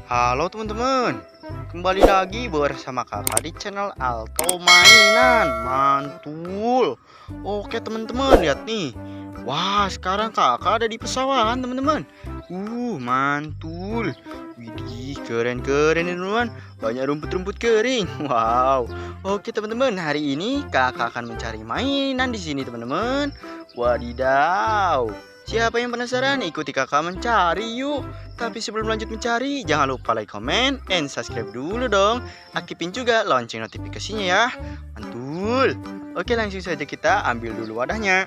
Halo teman-teman, kembali lagi bersama kakak di channel Alto Mainan. Mantul. Oke teman-teman, lihat nih. Wah, sekarang kakak ada di pesawahan teman-teman. Mantul. Widih, keren-keren nih teman-teman. Banyak rumput-rumput kering. Wow. Oke teman-teman, hari ini kakak akan mencari mainan di sini teman-teman. Wadidaw. Siapa yang penasaran? Ikuti kakak mencari yuk. Tapi sebelum lanjut mencari, jangan lupa like, comment, and subscribe dulu dong. Aktifin juga lonceng notifikasinya ya. Mantul. Oke, langsung saja kita ambil dulu wadahnya.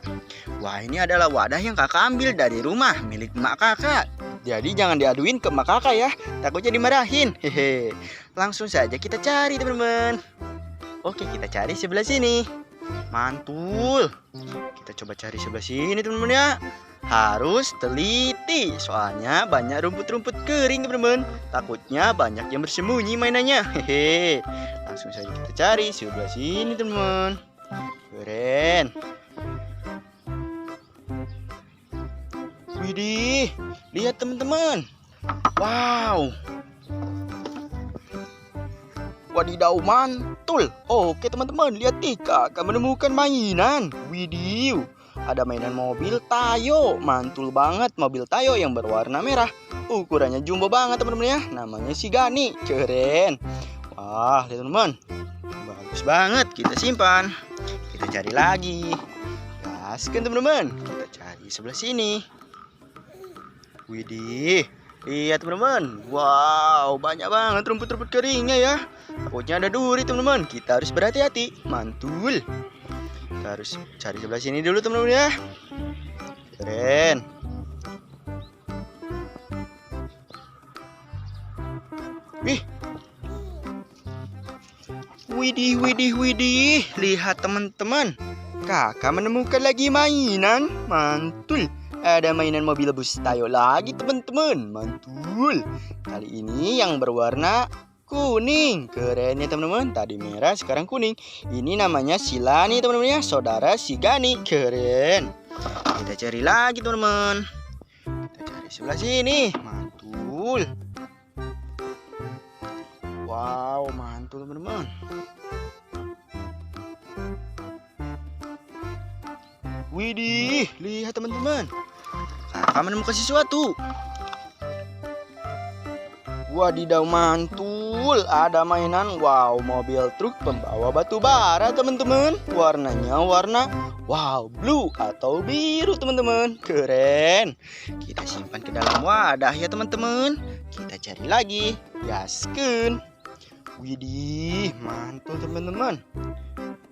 Wah, ini adalah wadah yang kakak ambil dari rumah milik emak kakak. Jadi jangan diaduin ke emak kakak ya, takutnya dimarahin. Hehe. Langsung saja kita cari teman-teman. Oke, kita cari sebelah sini. Mantul. Kita coba cari sebelah sini teman-teman ya. Harus teliti, soalnya banyak rumput-rumput kering teman-teman. Takutnya banyak yang bersembunyi mainannya. Hehe. Langsung saja kita cari sebelah sini teman-teman. Keren. Widih, lihat teman-teman. Wow. Wadidaw, mantul. Oke teman-teman, lihat nih, kakak menemukan mainan. Widih, ada mainan mobil Tayo. Mantul banget, mobil Tayo yang berwarna merah. Ukurannya jumbo banget teman-teman ya. Namanya si Gani. Keren. Wah, lihat teman-teman. Bagus banget, kita simpan. Kita cari lagi. Gaskan teman-teman. Kita cari sebelah sini. Widih, lihat teman-teman. Wow, banyak banget rumput-rumput keringnya ya. Takutnya ada duri teman-teman. Kita harus berhati-hati. Mantul. Kita harus cari sebelah sini dulu teman-teman ya. Keren. Wih. Widih. Lihat teman-teman. Kakak menemukan lagi mainan. Mantul. Ada mainan mobil bus Tayo lagi teman-teman. Mantul. Kali ini yang berwarna kuning. Keren ya teman-teman. Tadi merah, sekarang kuning. Ini namanya Silani teman-teman ya. Saudara si Gani. Keren. Kita cari lagi teman-teman. Kita cari sebelah sini. Mantul. Wow, mantul teman-teman. Widih, lihat teman-teman. Kakak menemukan sesuatu. Wadidaw, mantul. Ada mainan, wow, mobil truk pembawa batu bara teman-teman. Warnanya warna, wow, blue atau biru teman-teman. Keren. Kita simpan ke dalam wadah ya teman-teman. Kita cari lagi. Gaskeun. Widih, mantul teman-teman.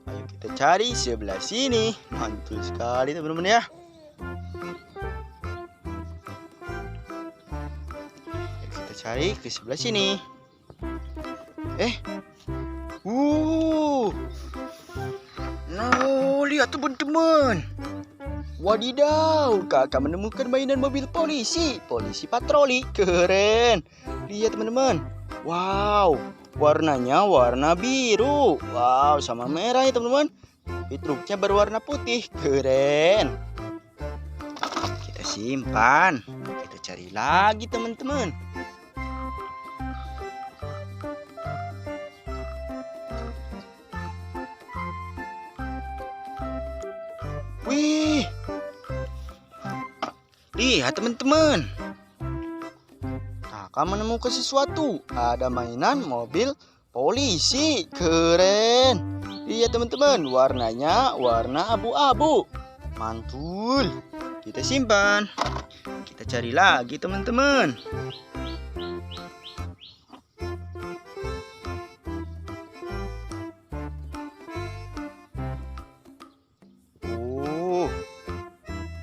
Ayo kita cari sebelah sini. Mantul sekali teman-teman ya. Kita cari ke sebelah sini. Lihat teman-teman. Wadidaw, kakak menemukan mainan mobil polisi. Polisi patroli. Keren. Lihat teman-teman. Wow, warnanya warna biru. Wow, sama merah ya teman-teman. Tapi truknya berwarna putih. Keren. Kita simpan. Kita cari lagi teman-teman. Wih, lihat teman-teman. Kakak menemukan sesuatu. Ada mainan mobil polisi. Keren. Lihat teman-teman, warnanya warna abu-abu. Mantul. Kita simpan. Kita cari lagi teman-teman.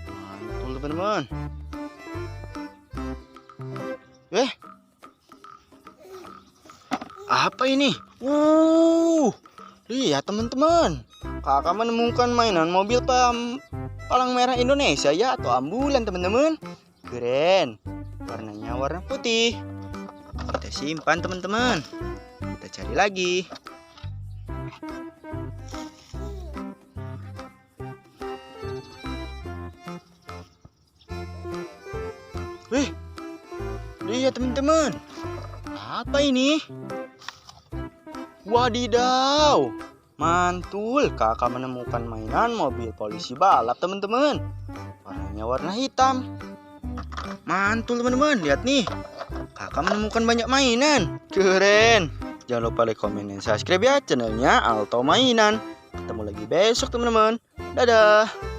Mantul teman-teman. Apa ini? Lihat teman-teman. Kakak menemukan mainan mobil palang merah Indonesia ya, atau ambulan teman-teman. Keren. Warnanya warna putih. Kita simpan teman-teman. Kita cari lagi. Lihat teman-teman. Apa ini? Wadidaw, mantul, kakak menemukan mainan mobil polisi balap teman-teman. Warnanya warna hitam. Mantul teman-teman, lihat nih. Kakak menemukan banyak mainan. Keren. Jangan lupa like, komen, dan subscribe ya channelnya Alto Mainan. Ketemu lagi besok teman-teman. Dadah.